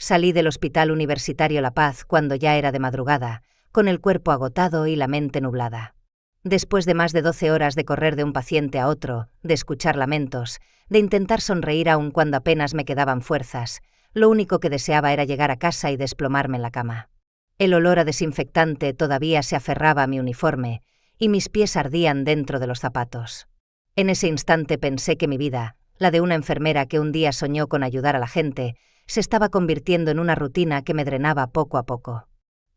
Salí del Hospital Universitario La Paz cuando ya era de madrugada, con el cuerpo agotado y la mente nublada. Después de más de 12 horas de correr de un paciente a otro, de escuchar lamentos, de intentar sonreír aun cuando apenas me quedaban fuerzas, lo único que deseaba era llegar a casa y desplomarme en la cama. El olor a desinfectante todavía se aferraba a mi uniforme, y mis pies ardían dentro de los zapatos. En ese instante pensé que mi vida, la de una enfermera que un día soñó con ayudar a la gente, se estaba convirtiendo en una rutina que me drenaba poco a poco.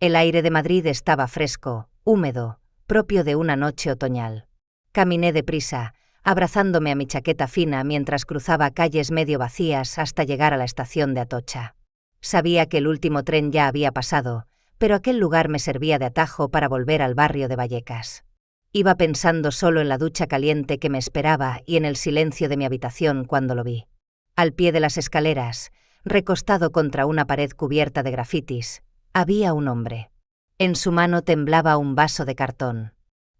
El aire de Madrid estaba fresco, húmedo, propio de una noche otoñal. Caminé deprisa, abrazándome a mi chaqueta fina mientras cruzaba calles medio vacías hasta llegar a la estación de Atocha. Sabía que el último tren ya había pasado, pero aquel lugar me servía de atajo para volver al barrio de Vallecas. Iba pensando solo en la ducha caliente que me esperaba y en el silencio de mi habitación cuando lo vi. Al pie de las escaleras, recostado contra una pared cubierta de grafitis, había un hombre. En su mano temblaba un vaso de cartón.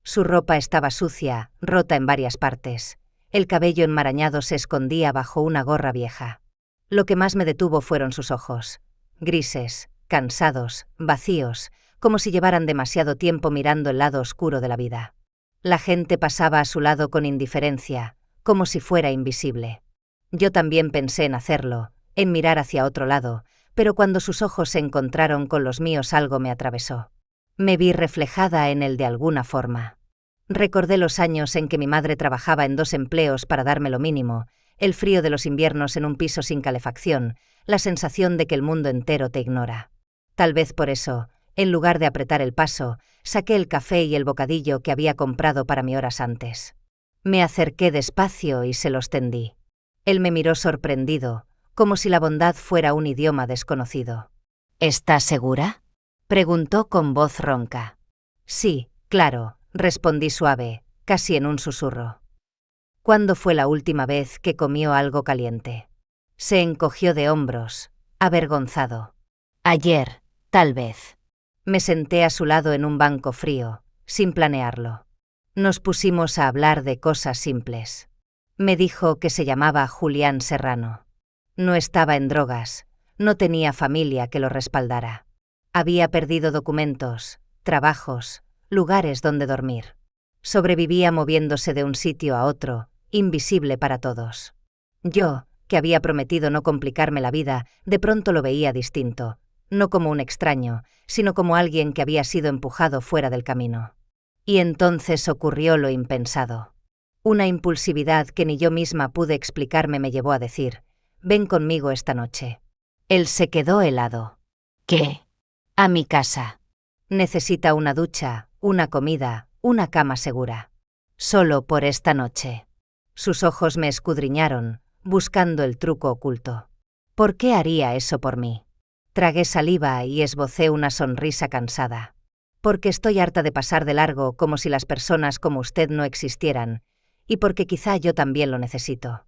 Su ropa estaba sucia, rota en varias partes. El cabello enmarañado se escondía bajo una gorra vieja. Lo que más me detuvo fueron sus ojos. Grises, cansados, vacíos, como si llevaran demasiado tiempo mirando el lado oscuro de la vida. La gente pasaba a su lado con indiferencia, como si fuera invisible. Yo también pensé en hacerlo, en mirar hacia otro lado, pero cuando sus ojos se encontraron con los míos algo me atravesó. Me vi reflejada en él de alguna forma. Recordé los años en que mi madre trabajaba en 2 empleos para darme lo mínimo, el frío de los inviernos en un piso sin calefacción, la sensación de que el mundo entero te ignora. Tal vez por eso, en lugar de apretar el paso, saqué el café y el bocadillo que había comprado para mí horas antes. Me acerqué despacio y se los tendí. Él me miró sorprendido, como si la bondad fuera un idioma desconocido. ¿Estás segura?, preguntó con voz ronca. Sí, claro, respondí suave, casi en un susurro. ¿Cuándo fue la última vez que comió algo caliente? Se encogió de hombros, avergonzado. Ayer, tal vez. Me senté a su lado en un banco frío, sin planearlo. Nos pusimos a hablar de cosas simples. Me dijo que se llamaba Julián Serrano. No estaba en drogas, no tenía familia que lo respaldara. Había perdido documentos, trabajos, lugares donde dormir. Sobrevivía moviéndose de un sitio a otro, invisible para todos. Yo, que había prometido no complicarme la vida, de pronto lo veía distinto, no como un extraño, sino como alguien que había sido empujado fuera del camino. Y entonces ocurrió lo impensado. Una impulsividad que ni yo misma pude explicarme me llevó a decir: «Ven conmigo esta noche». Él se quedó helado. «¿Qué?» «A mi casa. Necesita una ducha, una comida, una cama segura. Solo por esta noche». Sus ojos me escudriñaron, buscando el truco oculto. ¿Por qué haría eso por mí? Tragué saliva y esbocé una sonrisa cansada. Porque estoy harta de pasar de largo como si las personas como usted no existieran, y porque quizá yo también lo necesito.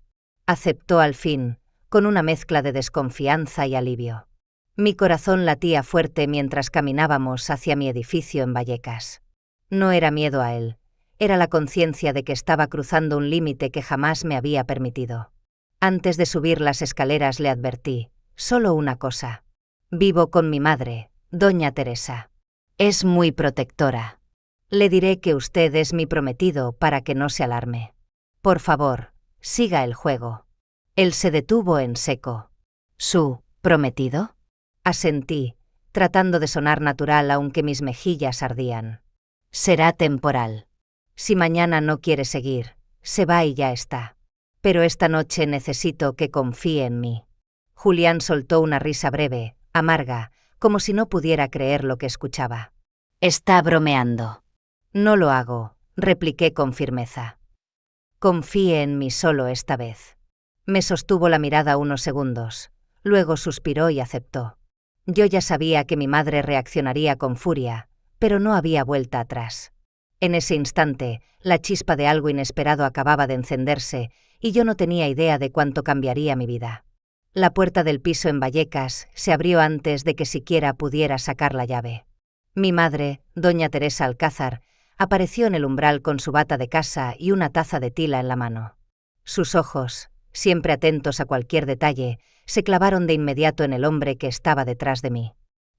Aceptó al fin, con una mezcla de desconfianza y alivio. Mi corazón latía fuerte mientras caminábamos hacia mi edificio en Vallecas. No era miedo a él, era la conciencia de que estaba cruzando un límite que jamás me había permitido. Antes de subir las escaleras le advertí, solo una cosa. Vivo con mi madre, doña Teresa. Es muy protectora. Le diré que usted es mi prometido para que no se alarme. Por favor, siga el juego. Él se detuvo en seco. ¿Su prometido? Asentí, tratando de sonar natural aunque mis mejillas ardían. Será temporal. Si mañana no quiere seguir, se va y ya está. Pero esta noche necesito que confíe en mí. Julián soltó una risa breve, amarga, como si no pudiera creer lo que escuchaba. Está bromeando. No lo hago, repliqué con firmeza. Confíe en mí solo esta vez. Me sostuvo la mirada unos segundos, luego suspiró y aceptó. Yo ya sabía que mi madre reaccionaría con furia, pero no había vuelta atrás. En ese instante, la chispa de algo inesperado acababa de encenderse y yo no tenía idea de cuánto cambiaría mi vida. La puerta del piso en Vallecas se abrió antes de que siquiera pudiera sacar la llave. Mi madre, doña Teresa Alcázar, apareció en el umbral con su bata de casa y una taza de tila en la mano. Sus ojos, siempre atentos a cualquier detalle, se clavaron de inmediato en el hombre que estaba detrás de mí.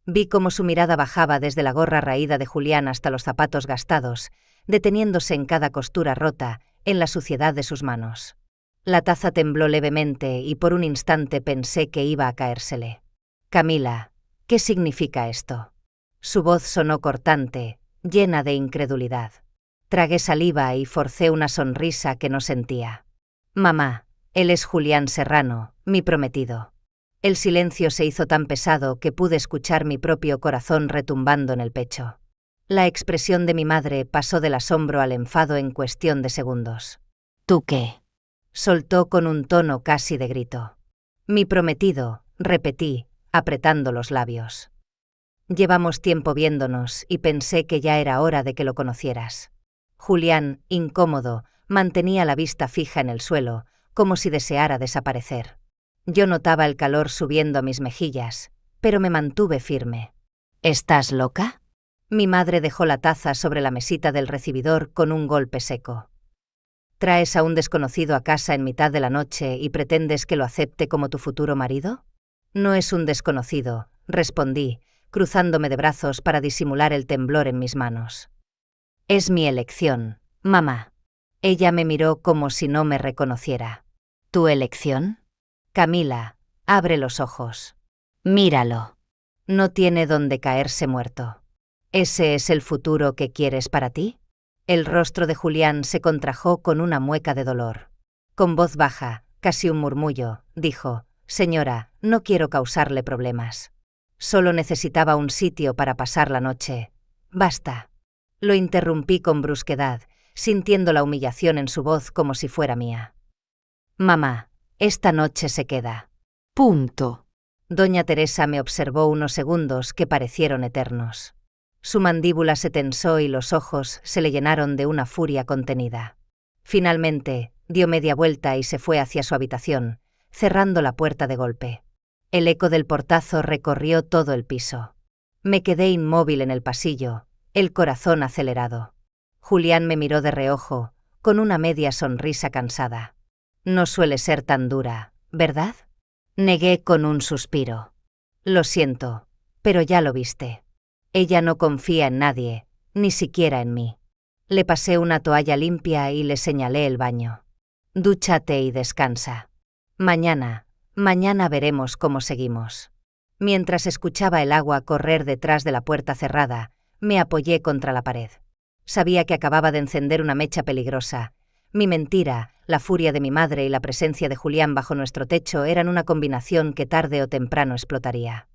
Vi cómo su mirada bajaba desde la gorra raída de Julián hasta los zapatos gastados, deteniéndose en cada costura rota, en la suciedad de sus manos. La taza tembló levemente y por un instante pensé que iba a caérsele. «Camila, ¿qué significa esto?». Su voz sonó cortante, llena de incredulidad. Tragué saliva y forcé una sonrisa que no sentía. «Mamá, él es Julián Serrano, mi prometido». El silencio se hizo tan pesado que pude escuchar mi propio corazón retumbando en el pecho. La expresión de mi madre pasó del asombro al enfado en cuestión de segundos. «¿Tú qué?», soltó con un tono casi de grito. «Mi prometido», repetí, apretando los labios. «Llevamos tiempo viéndonos y pensé que ya era hora de que lo conocieras». Julián, incómodo, mantenía la vista fija en el suelo, como si deseara desaparecer. Yo notaba el calor subiendo a mis mejillas, pero me mantuve firme. «¿Estás loca?». Mi madre dejó la taza sobre la mesita del recibidor con un golpe seco. «¿Traes a un desconocido a casa en mitad de la noche y pretendes que lo acepte como tu futuro marido?». «No es un desconocido», respondí, cruzándome de brazos para disimular el temblor en mis manos. «Es mi elección, mamá». Ella me miró como si no me reconociera. «¿Tu elección?». «Camila, abre los ojos. Míralo. No tiene donde caerse muerto. ¿Ese es el futuro que quieres para ti?». El rostro de Julián se contrajo con una mueca de dolor. Con voz baja, casi un murmullo, dijo: «Señora, no quiero causarle problemas. Solo necesitaba un sitio para pasar la noche. Basta». Lo interrumpí con brusquedad, sintiendo la humillación en su voz como si fuera mía. «Mamá, esta noche se queda. Punto». Doña Teresa me observó unos segundos que parecieron eternos. Su mandíbula se tensó y los ojos se le llenaron de una furia contenida. Finalmente, dio media vuelta y se fue hacia su habitación, cerrando la puerta de golpe. El eco del portazo recorrió todo el piso. Me quedé inmóvil en el pasillo, el corazón acelerado. Julián me miró de reojo, con una media sonrisa cansada. «No suele ser tan dura, ¿verdad?». Negué con un suspiro. «Lo siento, pero ya lo viste. Ella no confía en nadie, ni siquiera en mí». Le pasé una toalla limpia y le señalé el baño. «Dúchate y descansa. Mañana veremos cómo seguimos». Mientras escuchaba el agua correr detrás de la puerta cerrada, me apoyé contra la pared. Sabía que acababa de encender una mecha peligrosa. Mi mentira, la furia de mi madre y la presencia de Julián bajo nuestro techo eran una combinación que tarde o temprano explotaría.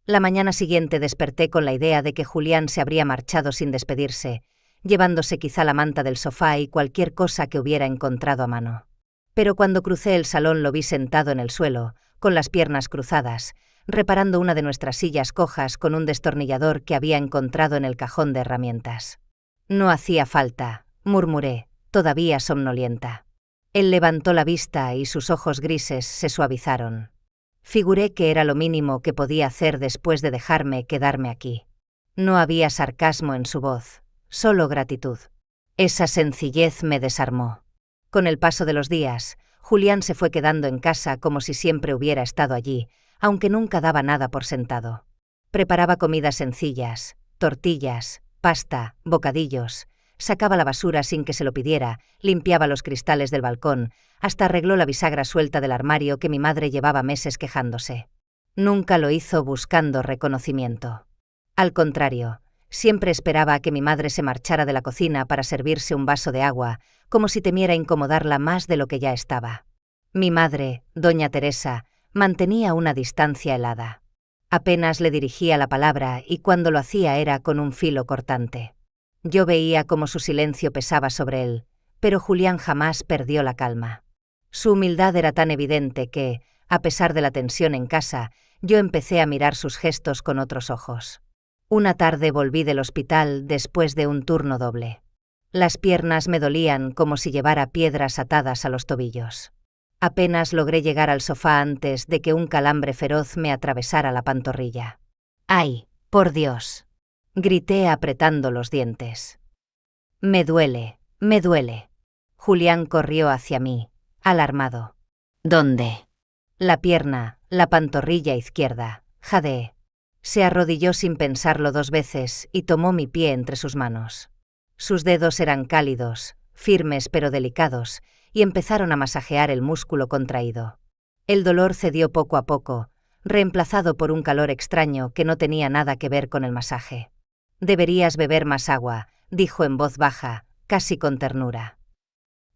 La mañana siguiente desperté con la idea de que Julián se habría marchado sin despedirse, llevándose quizá la manta del sofá y cualquier cosa que hubiera encontrado a mano. Pero cuando crucé el salón lo vi sentado en el suelo, con las piernas cruzadas, reparando una de nuestras sillas cojas con un destornillador que había encontrado en el cajón de herramientas. «No hacía falta», murmuré, todavía somnolienta. Él levantó la vista y sus ojos grises se suavizaron. Figuré que era lo mínimo que podía hacer después de dejarme quedarme aquí. No había sarcasmo en su voz, solo gratitud. Esa sencillez me desarmó. Con el paso de los días, Julián se fue quedando en casa como si siempre hubiera estado allí, aunque nunca daba nada por sentado. Preparaba comidas sencillas, tortillas, pasta, bocadillos. Sacaba la basura sin que se lo pidiera, limpiaba los cristales del balcón, hasta arregló la bisagra suelta del armario que mi madre llevaba meses quejándose. Nunca lo hizo buscando reconocimiento. Al contrario, siempre esperaba a que mi madre se marchara de la cocina para servirse un vaso de agua, como si temiera incomodarla más de lo que ya estaba. Mi madre, doña Teresa, mantenía una distancia helada. Apenas le dirigía la palabra y cuando lo hacía era con un filo cortante. Yo veía cómo su silencio pesaba sobre él, pero Julián jamás perdió la calma. Su humildad era tan evidente que, a pesar de la tensión en casa, yo empecé a mirar sus gestos con otros ojos. Una tarde volví del hospital después de un turno doble. Las piernas me dolían como si llevara piedras atadas a los tobillos. Apenas logré llegar al sofá antes de que un calambre feroz me atravesara la pantorrilla. «¡Ay, por Dios!», grité apretando los dientes. Me duele. Julián corrió hacia mí, alarmado. «¿Dónde?». La La pantorrilla izquierda, jadeé. Se arrodilló sin pensarlo 2 veces y tomó mi pie entre sus manos. Sus dedos eran cálidos, firmes pero delicados, y empezaron a masajear el músculo contraído. El dolor cedió poco a poco, reemplazado por un calor extraño que no tenía nada que ver con el masaje. «Deberías beber más agua», dijo en voz baja, casi con ternura.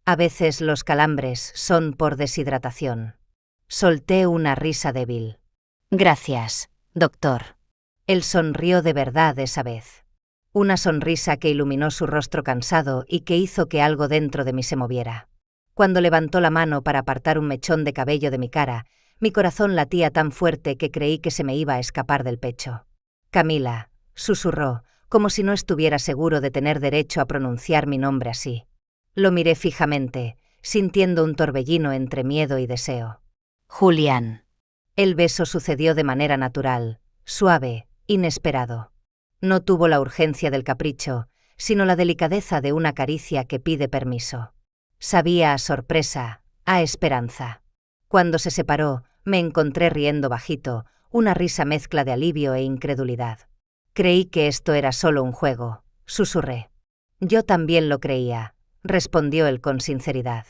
«A veces los calambres son por deshidratación». Solté una risa débil. «Gracias, doctor». Él sonrió de verdad esa vez. Una sonrisa que iluminó su rostro cansado y que hizo que algo dentro de mí se moviera. Cuando levantó la mano para apartar un mechón de cabello de mi cara, mi corazón latía tan fuerte que creí que se me iba a escapar del pecho. «Camila», susurró, como si no estuviera seguro de tener derecho a pronunciar mi nombre así. Lo miré fijamente, sintiendo un torbellino entre miedo y deseo. «Julián». El beso sucedió de manera natural, suave, inesperado. No tuvo la urgencia del capricho, sino la delicadeza de una caricia que pide permiso. Sabía a sorpresa, a esperanza. Cuando se separó, me encontré riendo bajito, una risa mezcla de alivio e incredulidad. «Creí que esto era solo un juego», susurré. «Yo también lo creía», respondió él con sinceridad.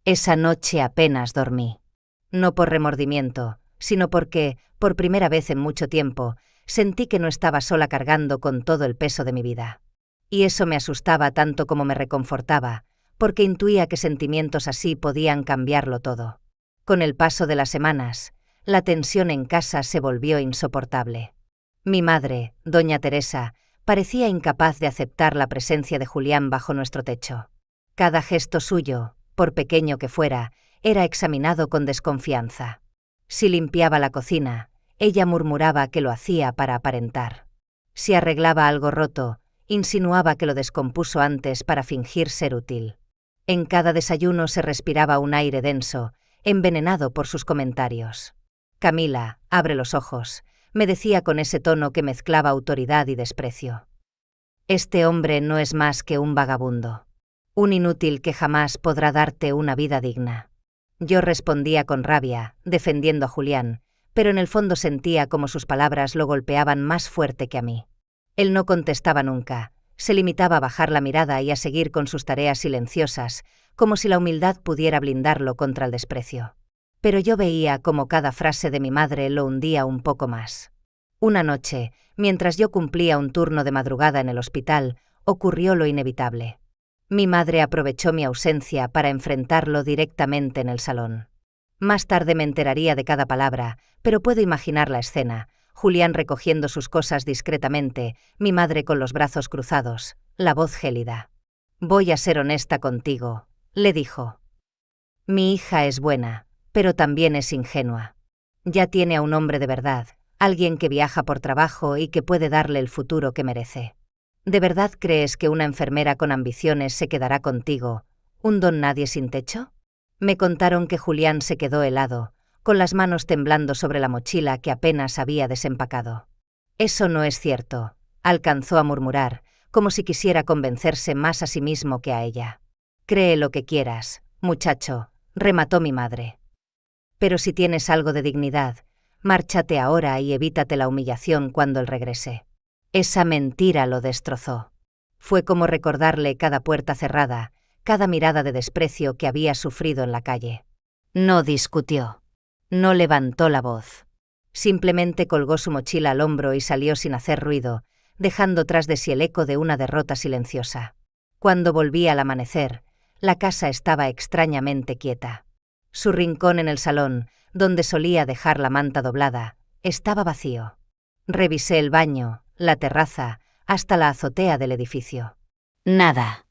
Esa noche apenas dormí. No por remordimiento, sino porque, por primera vez en mucho tiempo, sentí que no estaba sola cargando con todo el peso de mi vida. Y eso me asustaba tanto como me reconfortaba, porque intuía que sentimientos así podían cambiarlo todo. Con el paso de las semanas, la tensión en casa se volvió insoportable. Mi madre, doña Teresa, parecía incapaz de aceptar la presencia de Julián bajo nuestro techo. Cada gesto suyo, por pequeño que fuera, era examinado con desconfianza. Si limpiaba la cocina, ella murmuraba que lo hacía para aparentar. Si arreglaba algo roto, insinuaba que lo descompuso antes para fingir ser útil. En cada desayuno se respiraba un aire denso, envenenado por sus comentarios. «Camila, abre los ojos», me decía con ese tono que mezclaba autoridad y desprecio. «Este hombre no es más que un vagabundo. Un inútil que jamás podrá darte una vida digna». Yo respondía con rabia, defendiendo a Julián, pero en el fondo sentía como sus palabras lo golpeaban más fuerte que a mí. Él no contestaba nunca, se limitaba a bajar la mirada y a seguir con sus tareas silenciosas, como si la humildad pudiera blindarlo contra el desprecio. Pero yo veía como cada frase de mi madre lo hundía un poco más. Una noche, mientras yo cumplía un turno de madrugada en el hospital, ocurrió lo inevitable. Mi madre aprovechó mi ausencia para enfrentarlo directamente en el salón. Más tarde me enteraría de cada palabra, pero puedo imaginar la escena: Julián recogiendo sus cosas discretamente, mi madre con los brazos cruzados, la voz gélida. «Voy a ser honesta contigo», le dijo. «Mi hija es buena, pero también es ingenua. Ya tiene a un hombre de verdad, alguien que viaja por trabajo y que puede darle el futuro que merece. ¿De verdad crees que una enfermera con ambiciones se quedará contigo, un don nadie sin techo?» Me contaron que Julián se quedó helado, con las manos temblando sobre la mochila que apenas había desempacado. «Eso no es cierto», alcanzó a murmurar, como si quisiera convencerse más a sí mismo que a ella. «Cree lo que quieras, muchacho», remató mi madre. «Pero si tienes algo de dignidad, márchate ahora y evítate la humillación cuando él regrese». Esa mentira lo destrozó. Fue como recordarle cada puerta cerrada, cada mirada de desprecio que había sufrido en la calle. No discutió. No levantó la voz. Simplemente colgó su mochila al hombro y salió sin hacer ruido, dejando tras de sí el eco de una derrota silenciosa. Cuando volví al amanecer, la casa estaba extrañamente quieta. Su rincón en el salón, donde solía dejar la manta doblada, estaba vacío. Revisé el baño, la terraza, hasta la azotea del edificio. Nada.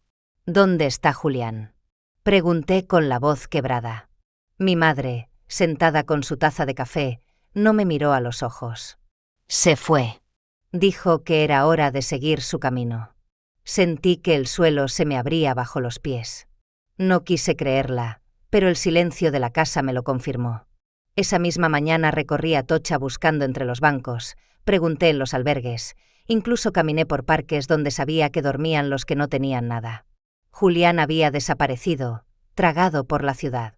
«¿Dónde está Julián?», pregunté con la voz quebrada. Mi madre, sentada con su taza de café, no me miró a los ojos. «Se fue», dijo que era hora de seguir su camino. Sentí que el suelo se me abría bajo los pies. No quise creerla, pero el silencio de la casa me lo confirmó. Esa misma mañana recorrí Atocha buscando entre los bancos, pregunté en los albergues, incluso caminé por parques donde sabía que dormían los que no tenían nada. Julián había desaparecido, tragado por la ciudad.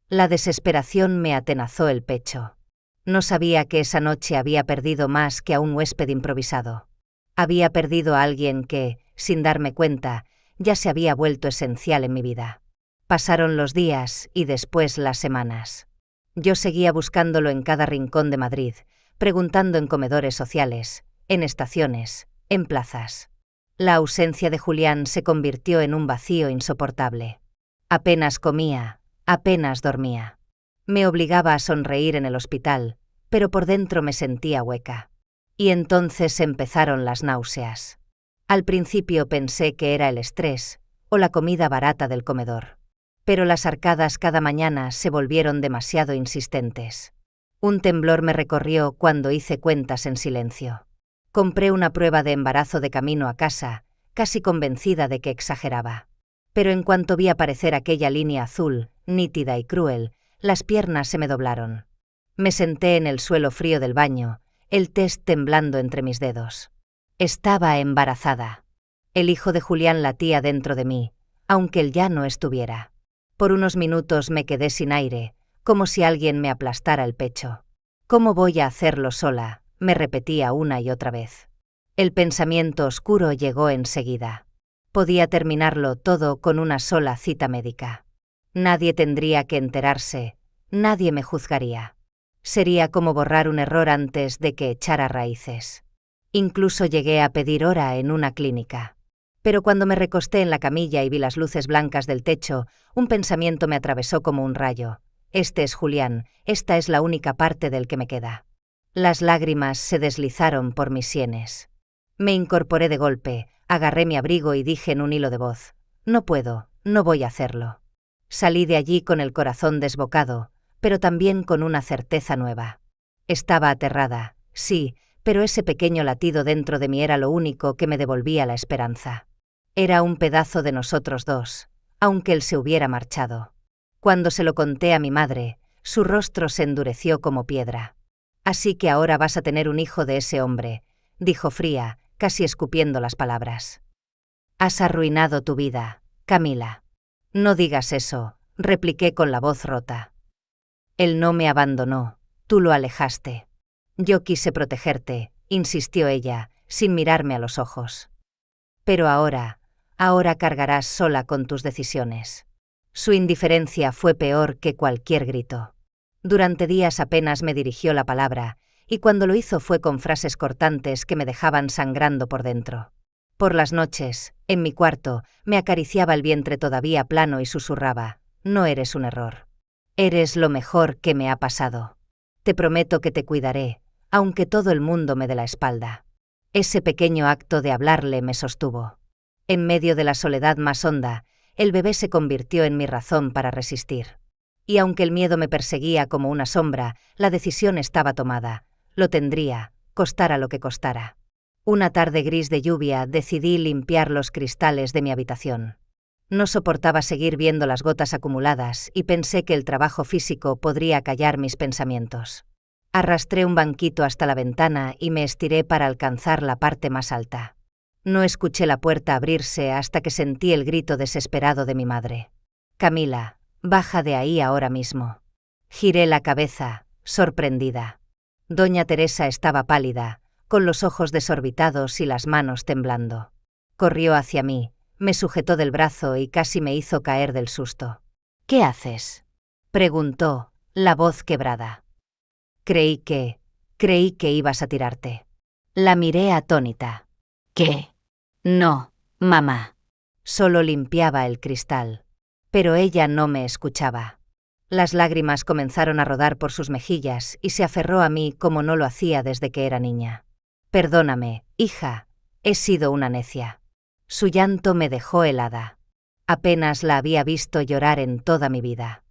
La desesperación me atenazó el pecho. No sabía que esa noche había perdido más que a un huésped improvisado. Había perdido a alguien que, sin darme cuenta, ya se había vuelto esencial en mi vida. Pasaron los días y después las semanas. Yo seguía buscándolo en cada rincón de Madrid, preguntando en comedores sociales, en estaciones, en plazas. La ausencia de Julián se convirtió en un vacío insoportable. Apenas comía, apenas dormía. Me obligaba a sonreír en el hospital, pero por dentro me sentía hueca. Y entonces empezaron las náuseas. Al principio pensé que era el estrés o la comida barata del comedor. Pero las arcadas cada mañana se volvieron demasiado insistentes. Un temblor me recorrió cuando hice cuentas en silencio. Compré una prueba de embarazo de camino a casa, casi convencida de que exageraba. Pero en cuanto vi aparecer aquella línea azul, nítida y cruel, las piernas se me doblaron. Me senté en el suelo frío del baño, el test temblando entre mis dedos. Estaba embarazada. El hijo de Julián latía dentro de mí, aunque él ya no estuviera. Por unos minutos me quedé sin aire, como si alguien me aplastara el pecho. ¿Cómo voy a hacerlo sola?, me repetía una y otra vez. El pensamiento oscuro llegó enseguida. Podía terminarlo todo con una sola cita médica. Nadie tendría que enterarse, nadie me juzgaría. Sería como borrar un error antes de que echara raíces. Incluso llegué a pedir hora en una clínica. Pero cuando me recosté en la camilla y vi las luces blancas del techo, un pensamiento me atravesó como un rayo. Este es Julián, esta es la única parte del que me queda. Las lágrimas se deslizaron por mis sienes. Me incorporé de golpe, agarré mi abrigo y dije en un hilo de voz: no puedo, no voy a hacerlo. Salí de allí con el corazón desbocado, pero también con una certeza nueva. Estaba aterrada, sí, pero ese pequeño latido dentro de mí era lo único que me devolvía la esperanza. Era un pedazo de nosotros dos, aunque él se hubiera marchado. Cuando se lo conté a mi madre, su rostro se endureció como piedra. Así que ahora vas a tener un hijo de ese hombre, dijo fría, casi escupiendo las palabras. Has arruinado tu vida, Camila. No digas eso, repliqué con la voz rota. Él no me abandonó, tú lo alejaste. Yo quise protegerte, insistió ella, sin mirarme a los ojos. Pero ahora cargarás sola con tus decisiones. Su indiferencia fue peor que cualquier grito. Durante días apenas me dirigió la palabra, y cuando lo hizo fue con frases cortantes que me dejaban sangrando por dentro. Por las noches, en mi cuarto, me acariciaba el vientre todavía plano y susurraba: no eres un error. Eres lo mejor que me ha pasado. Te prometo que te cuidaré, aunque todo el mundo me dé la espalda. Ese pequeño acto de hablarle me sostuvo. En medio de la soledad más honda, el bebé se convirtió en mi razón para resistir. Y aunque el miedo me perseguía como una sombra, la decisión estaba tomada. Lo tendría, costara lo que costara. Una tarde gris de lluvia decidí limpiar los cristales de mi habitación. No soportaba seguir viendo las gotas acumuladas y pensé que el trabajo físico podría callar mis pensamientos. Arrastré un banquito hasta la ventana y me estiré para alcanzar la parte más alta. No escuché la puerta abrirse hasta que sentí el grito desesperado de mi madre. Camila, baja de ahí ahora mismo. Giré la cabeza, sorprendida. Doña Teresa estaba pálida, con los ojos desorbitados y las manos temblando. Corrió hacia mí, me sujetó del brazo y casi me hizo caer del susto. ¿Qué haces?, preguntó, la voz quebrada. Creí que ibas a tirarte. La miré atónita. ¿Qué? No, mamá. Solo limpiaba el cristal. Pero ella no me escuchaba. Las lágrimas comenzaron a rodar por sus mejillas y se aferró a mí como no lo hacía desde que era niña. Perdóname, hija, he sido una necia. Su llanto me dejó helada. Apenas la había visto llorar en toda mi vida.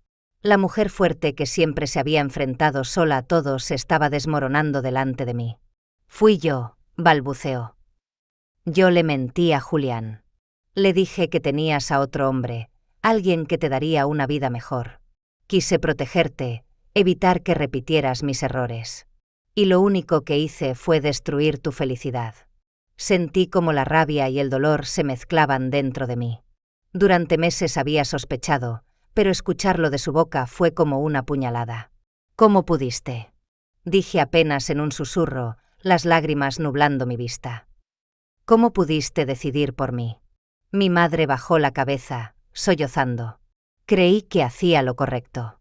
La mujer fuerte que siempre se había enfrentado sola a todo se estaba desmoronando delante de mí. Fui yo, balbuceó. Yo le mentí a Julián. Le dije que tenías a otro hombre, alguien que te daría una vida mejor. Quise protegerte, evitar que repitieras mis errores. Y lo único que hice fue destruir tu felicidad. Sentí como la rabia y el dolor se mezclaban dentro de mí. Durante meses había sospechado, pero escucharlo de su boca fue como una puñalada. ¿Cómo pudiste? dije apenas en un susurro, las lágrimas nublando mi vista. ¿Cómo pudiste decidir por mí? Mi madre bajó la cabeza, sollozando. Creí que hacía lo correcto.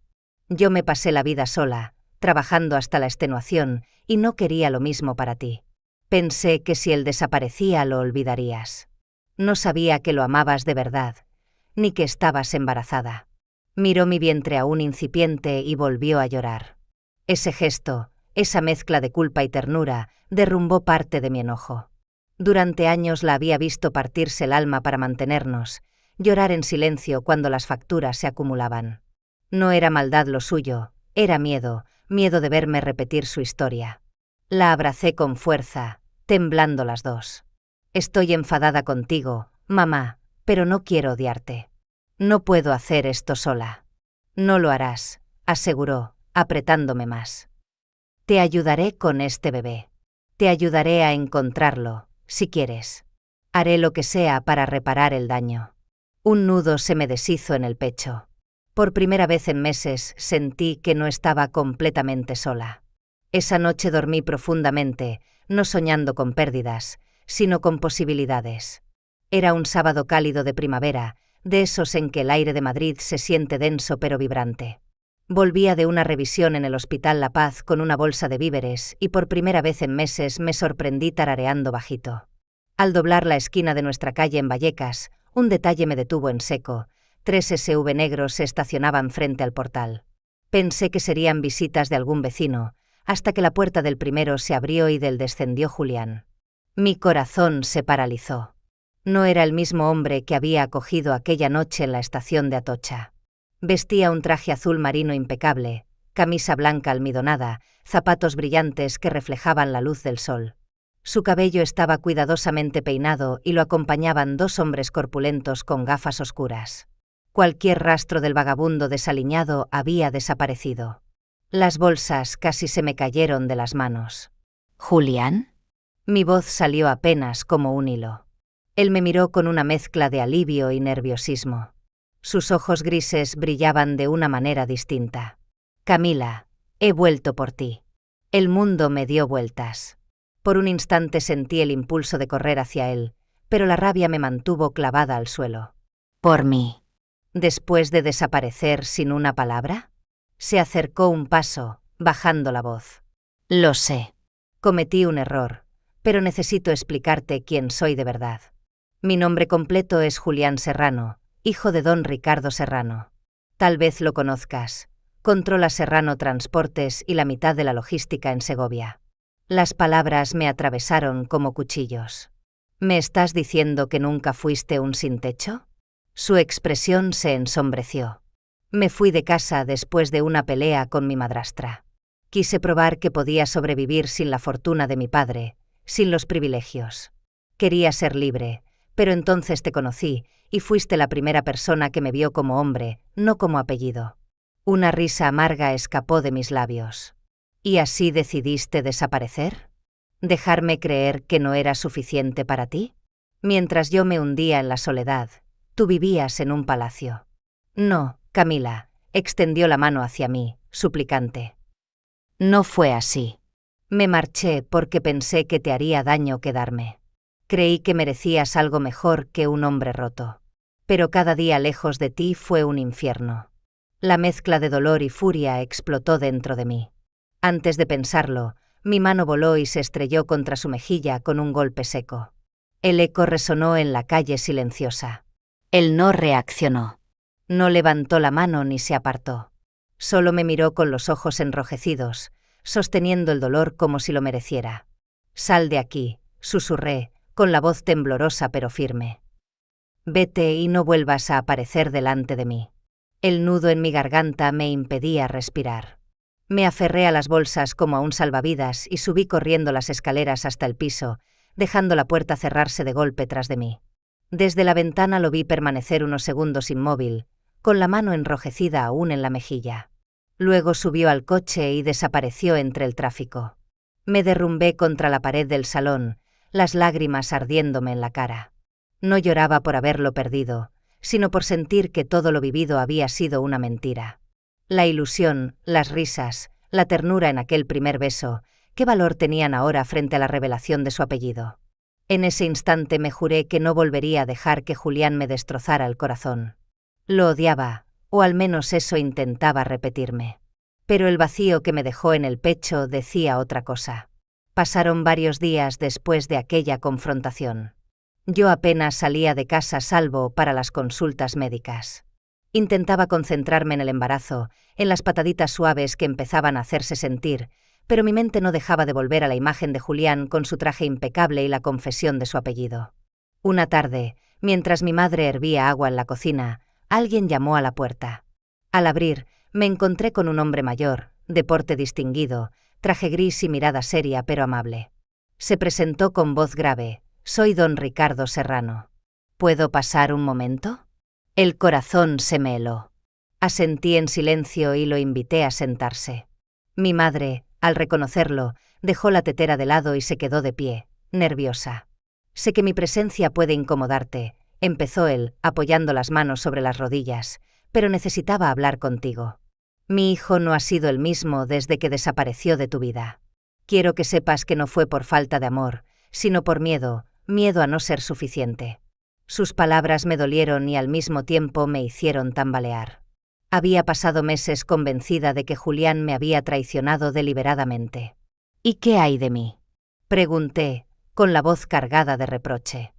Yo me pasé la vida sola, trabajando hasta la extenuación, y no quería lo mismo para ti. Pensé que si él desaparecía lo olvidarías. No sabía que lo amabas de verdad, ni que estabas embarazada. Miró mi vientre aún incipiente y volvió a llorar. Ese gesto, esa mezcla de culpa y ternura, derrumbó parte de mi enojo. Durante años la había visto partirse el alma para mantenernos, llorar en silencio cuando las facturas se acumulaban. No era maldad lo suyo, era miedo, miedo de verme repetir su historia. La abracé con fuerza, temblando las dos. Estoy enfadada contigo, mamá, pero no quiero odiarte. No puedo hacer esto sola. No lo harás, aseguró, apretándome más. Te ayudaré con este bebé. Te ayudaré a encontrarlo, si quieres. Haré lo que sea para reparar el daño. Un nudo se me deshizo en el pecho. Por primera vez en meses sentí que no estaba completamente sola. Esa noche dormí profundamente, no soñando con pérdidas, sino con posibilidades. Era un sábado cálido de primavera, de esos en que el aire de Madrid se siente denso pero vibrante. Volvía de una revisión en el Hospital La Paz con una bolsa de víveres y por primera vez en meses me sorprendí tarareando bajito. Al doblar la esquina de nuestra calle en Vallecas, un detalle me detuvo en seco. 3 SUV negros se estacionaban frente al portal. Pensé que serían visitas de algún vecino, hasta que la puerta del primero se abrió y del descendió Julián. Mi corazón se paralizó. No era el mismo hombre que había acogido aquella noche en la estación de Atocha. Vestía un traje azul marino impecable, camisa blanca almidonada, zapatos brillantes que reflejaban la luz del sol. Su cabello estaba cuidadosamente peinado y lo acompañaban 2 hombres corpulentos con gafas oscuras. Cualquier rastro del vagabundo desaliñado había desaparecido. Las bolsas casi se me cayeron de las manos. ¿Julián? Mi voz salió apenas como un hilo. Él me miró con una mezcla de alivio y nerviosismo. Sus ojos grises brillaban de una manera distinta. Camila, he vuelto por ti. El mundo me dio vueltas. Por un instante sentí el impulso de correr hacia él, pero la rabia me mantuvo clavada al suelo. ¿Por mí? ¿Después de desaparecer sin una palabra? Se acercó un paso, bajando la voz. Lo sé. Cometí un error, pero necesito explicarte quién soy de verdad. Mi nombre completo es Julián Serrano, hijo de don Ricardo Serrano. Tal vez lo conozcas. Controla Serrano Transportes y la mitad de la logística en Segovia. Las palabras me atravesaron como cuchillos. ¿Me estás diciendo que nunca fuiste un sin techo? Su expresión se ensombreció. Me fui de casa después de una pelea con mi madrastra. Quise probar que podía sobrevivir sin la fortuna de mi padre, sin los privilegios. Quería ser libre, pero entonces te conocí y fuiste la primera persona que me vio como hombre, no como apellido. Una risa amarga escapó de mis labios. ¿Y así decidiste desaparecer? ¿Dejarme creer que no era suficiente para ti? Mientras yo me hundía en la soledad, tú vivías en un palacio. No, Camila, extendió la mano hacia mí, suplicante. No fue así. Me marché porque pensé que te haría daño quedarme. Creí que merecías algo mejor que un hombre roto. Pero cada día lejos de ti fue un infierno. La mezcla de dolor y furia explotó dentro de mí. Antes de pensarlo, mi mano voló y se estrelló contra su mejilla con un golpe seco. El eco resonó en la calle silenciosa. Él no reaccionó. No levantó la mano ni se apartó. Solo me miró con los ojos enrojecidos, sosteniendo el dolor como si lo mereciera. Sal de aquí, susurré, con la voz temblorosa pero firme. Vete y no vuelvas a aparecer delante de mí. El nudo en mi garganta me impedía respirar. Me aferré a las bolsas como a un salvavidas y subí corriendo las escaleras hasta el piso, dejando la puerta cerrarse de golpe tras de mí. Desde la ventana lo vi permanecer unos segundos inmóvil, con la mano enrojecida aún en la mejilla. Luego subió al coche y desapareció entre el tráfico. Me derrumbé contra la pared del salón, las lágrimas ardiéndome en la cara. No lloraba por haberlo perdido, sino por sentir que todo lo vivido había sido una mentira. La ilusión, las risas, la ternura en aquel primer beso, ¿qué valor tenían ahora frente a la revelación de su apellido? En ese instante me juré que no volvería a dejar que Julián me destrozara el corazón. Lo odiaba, o al menos eso intentaba repetirme. Pero el vacío que me dejó en el pecho decía otra cosa. Pasaron varios días después de aquella confrontación. Yo apenas salía de casa salvo para las consultas médicas. Intentaba concentrarme en el embarazo, en las pataditas suaves que empezaban a hacerse sentir, pero mi mente no dejaba de volver a la imagen de Julián con su traje impecable y la confesión de su apellido. Una tarde, mientras mi madre hervía agua en la cocina, alguien llamó a la puerta. Al abrir, me encontré con un hombre mayor, de porte distinguido, traje gris y mirada seria pero amable. Se presentó con voz grave: «Soy don Ricardo Serrano. ¿Puedo pasar un momento?» El corazón se me heló. Asentí en silencio y lo invité a sentarse. Mi madre, al reconocerlo, dejó la tetera de lado y se quedó de pie, nerviosa. «Sé que mi presencia puede incomodarte», empezó él, apoyando las manos sobre las rodillas, «pero necesitaba hablar contigo. Mi hijo no ha sido el mismo desde que desapareció de tu vida. Quiero que sepas que no fue por falta de amor, sino por miedo a no ser suficiente». Sus palabras me dolieron y al mismo tiempo me hicieron tambalear. Había pasado meses convencida de que Julián me había traicionado deliberadamente. «¿Y qué hay de mí?», pregunté, con la voz cargada de reproche.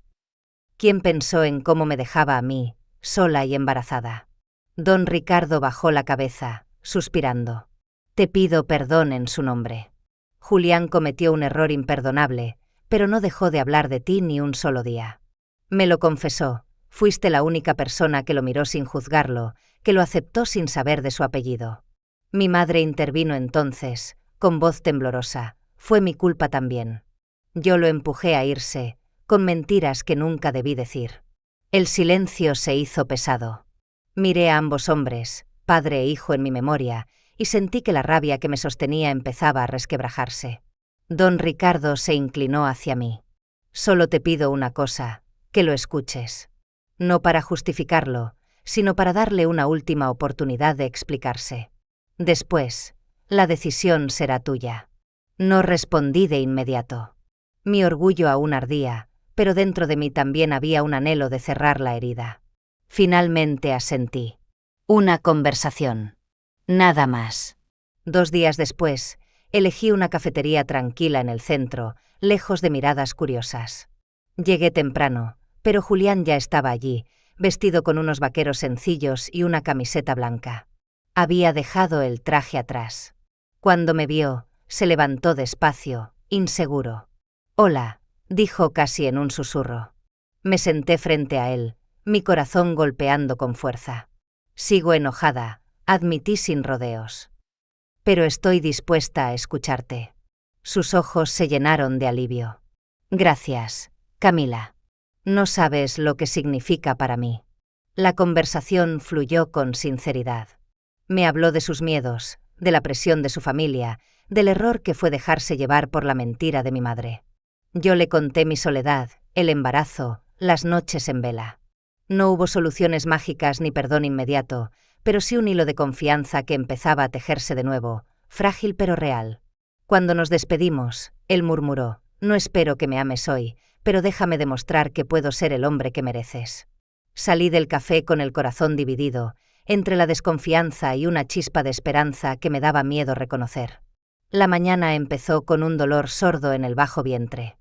¿Quién pensó en cómo me dejaba a mí, sola y embarazada? Don Ricardo bajó la cabeza, suspirando. «Te pido perdón en su nombre. Julián cometió un error imperdonable, pero no dejó de hablar de ti ni un solo día. Me lo confesó, fuiste la única persona que lo miró sin juzgarlo, que lo aceptó sin saber de su apellido». Mi madre intervino entonces, con voz temblorosa: «Fue mi culpa también. Yo lo empujé a irse, con mentiras que nunca debí decir». El silencio se hizo pesado. Miré a ambos hombres, padre e hijo en mi memoria, y sentí que la rabia que me sostenía empezaba a resquebrajarse. Don Ricardo se inclinó hacia mí. «Solo te pido una cosa, que lo escuches. No para justificarlo, sino para darle una última oportunidad de explicarse. Después, la decisión será tuya». No respondí de inmediato. Mi orgullo aún ardía, pero dentro de mí también había un anhelo de cerrar la herida. Finalmente asentí. Una conversación. Nada más. 2 días después, elegí una cafetería tranquila en el centro, lejos de miradas curiosas. Llegué temprano, pero Julián ya estaba allí, vestido con unos vaqueros sencillos y una camiseta blanca. Había dejado el traje atrás. Cuando me vio, se levantó despacio, inseguro. «Hola», dijo casi en un susurro. Me senté frente a él, mi corazón golpeando con fuerza. «Sigo enojada», admití sin rodeos. «Pero estoy dispuesta a escucharte». Sus ojos se llenaron de alivio. «Gracias, Camila. No sabes lo que significa para mí». La conversación fluyó con sinceridad. Me habló de sus miedos, de la presión de su familia, del error que fue dejarse llevar por la mentira de mi madre. Yo le conté mi soledad, el embarazo, las noches en vela. No hubo soluciones mágicas ni perdón inmediato, pero sí un hilo de confianza que empezaba a tejerse de nuevo, frágil pero real. Cuando nos despedimos, él murmuró: «No espero que me ames hoy, pero déjame demostrar que puedo ser el hombre que mereces». Salí del café con el corazón dividido, entre la desconfianza y una chispa de esperanza que me daba miedo reconocer. La mañana empezó con un dolor sordo en el bajo vientre.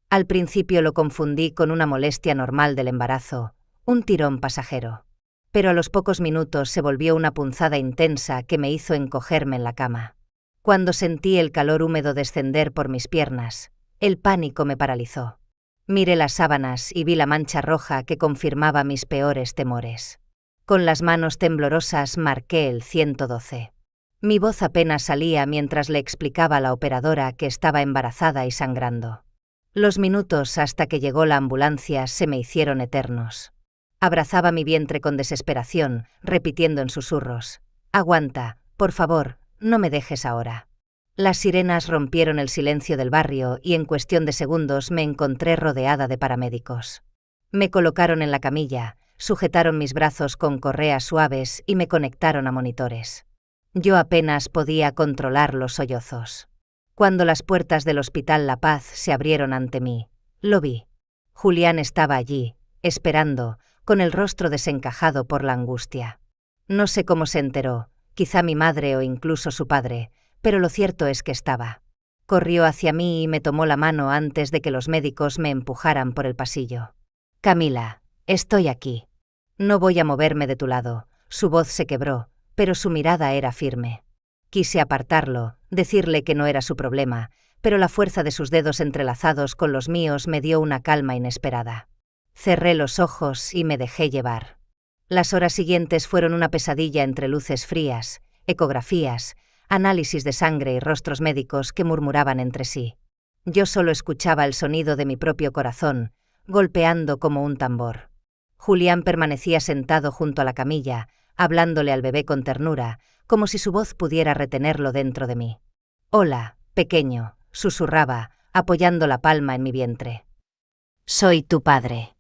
Al principio lo confundí con una molestia normal del embarazo, un tirón pasajero. Pero a los pocos minutos se volvió una punzada intensa que me hizo encogerme en la cama. Cuando sentí el calor húmedo descender por mis piernas, el pánico me paralizó. Miré las sábanas y vi la mancha roja que confirmaba mis peores temores. Con las manos temblorosas marqué el 112. Mi voz apenas salía mientras le explicaba a la operadora que estaba embarazada y sangrando. Los minutos hasta que llegó la ambulancia se me hicieron eternos. Abrazaba mi vientre con desesperación, repitiendo en susurros: «Aguanta, por favor, no me dejes ahora». Las sirenas rompieron el silencio del barrio y en cuestión de segundos me encontré rodeada de paramédicos. Me colocaron en la camilla, sujetaron mis brazos con correas suaves y me conectaron a monitores. Yo apenas podía controlar los sollozos. Cuando las puertas del Hospital La Paz se abrieron ante mí, lo vi. Julián estaba allí, esperando, con el rostro desencajado por la angustia. No sé cómo se enteró, quizá mi madre o incluso su padre, pero lo cierto es que estaba. Corrió hacia mí y me tomó la mano antes de que los médicos me empujaran por el pasillo. Camila, estoy aquí. No voy a moverme de tu lado. Su voz se quebró, pero su mirada era firme. Quise apartarlo, decirle que no era su problema, pero la fuerza de sus dedos entrelazados con los míos me dio una calma inesperada. Cerré los ojos y me dejé llevar. Las horas siguientes fueron una pesadilla entre luces frías, ecografías, análisis de sangre y rostros médicos que murmuraban entre sí. Yo solo escuchaba el sonido de mi propio corazón, golpeando como un tambor. Julián permanecía sentado junto a la camilla, hablándole al bebé con ternura, como si su voz pudiera retenerlo dentro de mí. «Hola, pequeño», susurraba, apoyando la palma en mi vientre. «Soy tu padre.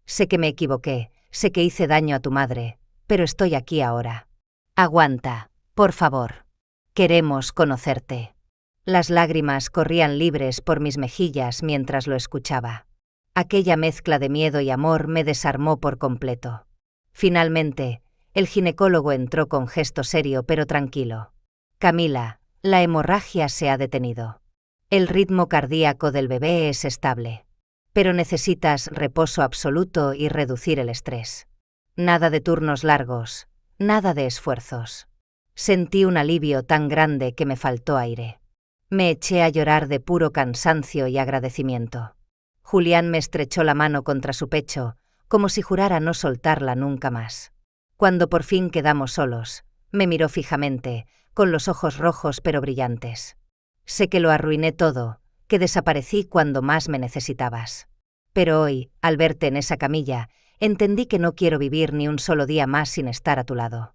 Sé que me equivoqué, sé que hice daño a tu madre, pero estoy aquí ahora. Aguanta, por favor. Queremos conocerte». Las lágrimas corrían libres por mis mejillas mientras lo escuchaba. Aquella mezcla de miedo y amor me desarmó por completo. Finalmente, el ginecólogo entró con gesto serio pero tranquilo. «Camila, la hemorragia se ha detenido. El ritmo cardíaco del bebé es estable. Pero necesitas reposo absoluto y reducir el estrés. Nada de turnos largos, nada de esfuerzos». Sentí un alivio tan grande que me faltó aire. Me eché a llorar de puro cansancio y agradecimiento. Julián me estrechó la mano contra su pecho, como si jurara no soltarla nunca más. Cuando por fin quedamos solos, me miró fijamente, con los ojos rojos pero brillantes. «Sé que lo arruiné todo, que desaparecí cuando más me necesitabas. Pero hoy, al verte en esa camilla, entendí que no quiero vivir ni un solo día más sin estar a tu lado.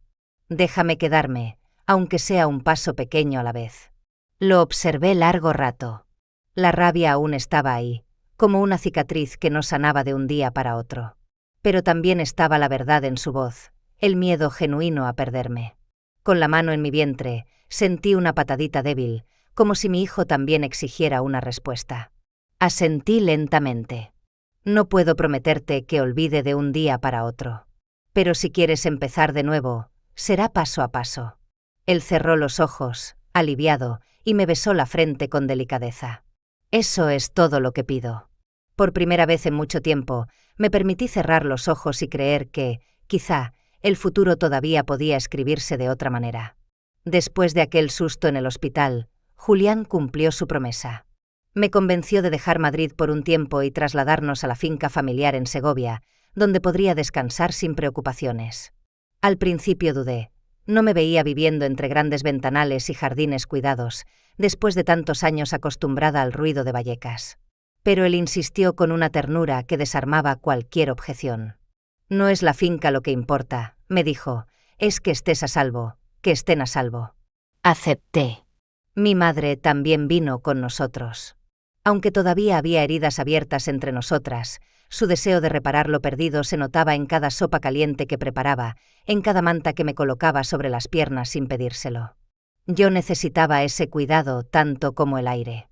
Déjame quedarme, aunque sea un paso pequeño a la vez». Lo observé largo rato. La rabia aún estaba ahí, como una cicatriz que no sanaba de un día para otro. Pero también estaba la verdad en su voz, el miedo genuino a perderme. Con la mano en mi vientre, sentí una patadita débil, como si mi hijo también exigiera una respuesta. Asentí lentamente. «No puedo prometerte que olvide de un día para otro. Pero si quieres empezar de nuevo, será paso a paso». Él cerró los ojos, aliviado, y me besó la frente con delicadeza. «Eso es todo lo que pido». Por primera vez en mucho tiempo, me permití cerrar los ojos y creer que, quizá, el futuro todavía podía escribirse de otra manera. Después de aquel susto en el hospital, Julián cumplió su promesa. Me convenció de dejar Madrid por un tiempo y trasladarnos a la finca familiar en Segovia, donde podría descansar sin preocupaciones. Al principio dudé. No me veía viviendo entre grandes ventanales y jardines cuidados, después de tantos años acostumbrada al ruido de Vallecas. Pero él insistió con una ternura que desarmaba cualquier objeción. «No es la finca lo que importa», me dijo, «es que estés a salvo, que estén a salvo». Acepté. Mi madre también vino con nosotros. Aunque todavía había heridas abiertas entre nosotras, su deseo de reparar lo perdido se notaba en cada sopa caliente que preparaba, en cada manta que me colocaba sobre las piernas sin pedírselo. Yo necesitaba ese cuidado tanto como el aire.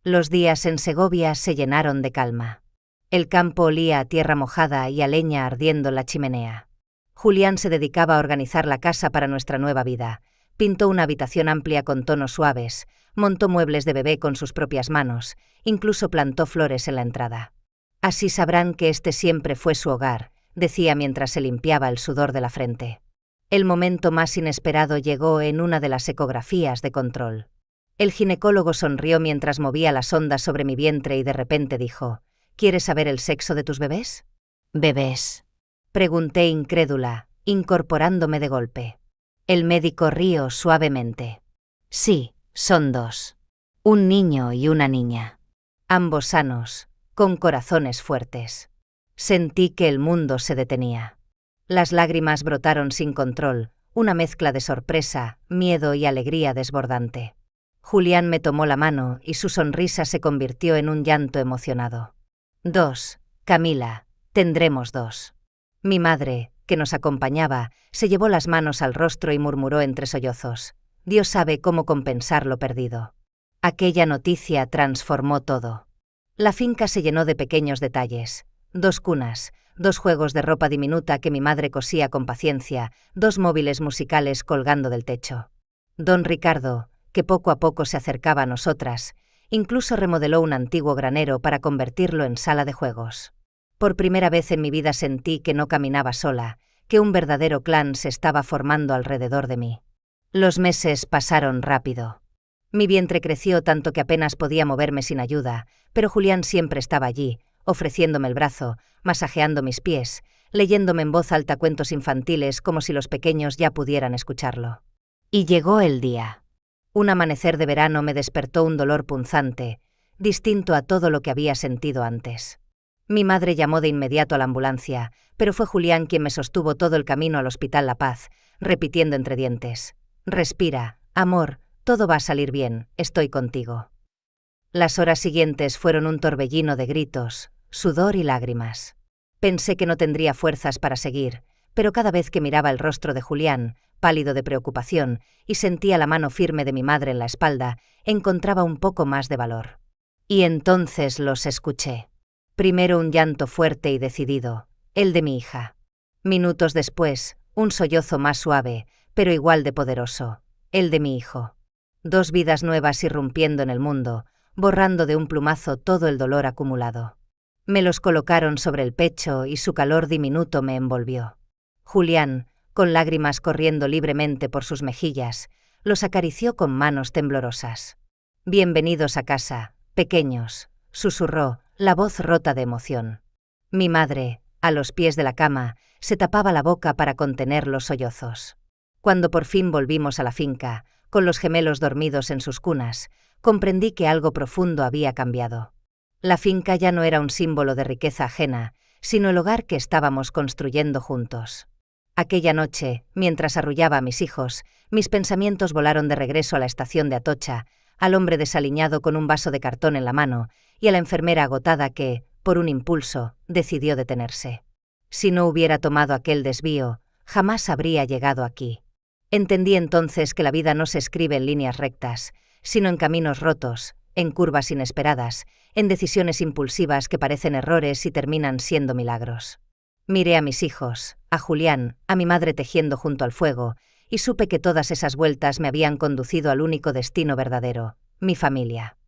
Los días en Segovia se llenaron de calma. El campo olía a tierra mojada y a leña ardiendo en la chimenea. Julián se dedicaba a organizar la casa para nuestra nueva vida. Pintó una habitación amplia con tonos suaves, montó muebles de bebé con sus propias manos, incluso plantó flores en la entrada. «Así sabrán que este siempre fue su hogar», decía mientras se limpiaba el sudor de la frente. El momento más inesperado llegó en una de las ecografías de control. El ginecólogo sonrió mientras movía la sonda sobre mi vientre y de repente dijo: «¿Quieres saber el sexo de tus bebés?» «¿Bebés?», pregunté incrédula, incorporándome de golpe. El médico rió suavemente. «Sí, son 2. Un niño y una niña. Ambos sanos, con corazones fuertes». Sentí que el mundo se detenía. Las lágrimas brotaron sin control, una mezcla de sorpresa, miedo y alegría desbordante. Julián me tomó la mano y su sonrisa se convirtió en un llanto emocionado. «2, Camila, tendremos 2». Mi madre, que nos acompañaba, se llevó las manos al rostro y murmuró entre sollozos: Dios sabe cómo compensar lo perdido. Aquella noticia transformó todo. La finca se llenó de pequeños detalles. 2 cunas, 2 juegos de ropa diminuta que mi madre cosía con paciencia, 2 móviles musicales colgando del techo. Don Ricardo, que poco a poco se acercaba a nosotras, incluso remodeló un antiguo granero para convertirlo en sala de juegos. Por primera vez en mi vida sentí que no caminaba sola, que un verdadero clan se estaba formando alrededor de mí. Los meses pasaron rápido. Mi vientre creció tanto que apenas podía moverme sin ayuda, pero Julián siempre estaba allí, ofreciéndome el brazo, masajeando mis pies, leyéndome en voz alta cuentos infantiles como si los pequeños ya pudieran escucharlo. Y llegó el día. Un amanecer de verano me despertó un dolor punzante, distinto a todo lo que había sentido antes. Mi madre llamó de inmediato a la ambulancia, pero fue Julián quien me sostuvo todo el camino al Hospital La Paz, repitiendo entre dientes: «Respira, amor, todo va a salir bien, estoy contigo». Las horas siguientes fueron un torbellino de gritos, sudor y lágrimas. Pensé que no tendría fuerzas para seguir, pero cada vez que miraba el rostro de Julián, pálido de preocupación, y sentía la mano firme de mi madre en la espalda, encontraba un poco más de valor. Y entonces los escuché. Primero un llanto fuerte y decidido, el de mi hija. Minutos después, un sollozo más suave, pero igual de poderoso, el de mi hijo. 2 vidas nuevas irrumpiendo en el mundo, borrando de un plumazo todo el dolor acumulado. Me los colocaron sobre el pecho y su calor diminuto me envolvió. Julián, con lágrimas corriendo libremente por sus mejillas, los acarició con manos temblorosas. «Bienvenidos a casa, pequeños», susurró, la voz rota de emoción. Mi madre, a los pies de la cama, se tapaba la boca para contener los sollozos. Cuando por fin volvimos a la finca, con los gemelos dormidos en sus cunas, comprendí que algo profundo había cambiado. La finca ya no era un símbolo de riqueza ajena, sino el hogar que estábamos construyendo juntos. Aquella noche, mientras arrullaba a mis hijos, mis pensamientos volaron de regreso a la estación de Atocha, al hombre desaliñado con un vaso de cartón en la mano y a la enfermera agotada que, por un impulso, decidió detenerse. Si no hubiera tomado aquel desvío, jamás habría llegado aquí. Entendí entonces que la vida no se escribe en líneas rectas, sino en caminos rotos, en curvas inesperadas, en decisiones impulsivas que parecen errores y terminan siendo milagros. Miré a mis hijos, a Julián, a mi madre tejiendo junto al fuego, y supe que todas esas vueltas me habían conducido al único destino verdadero, mi familia.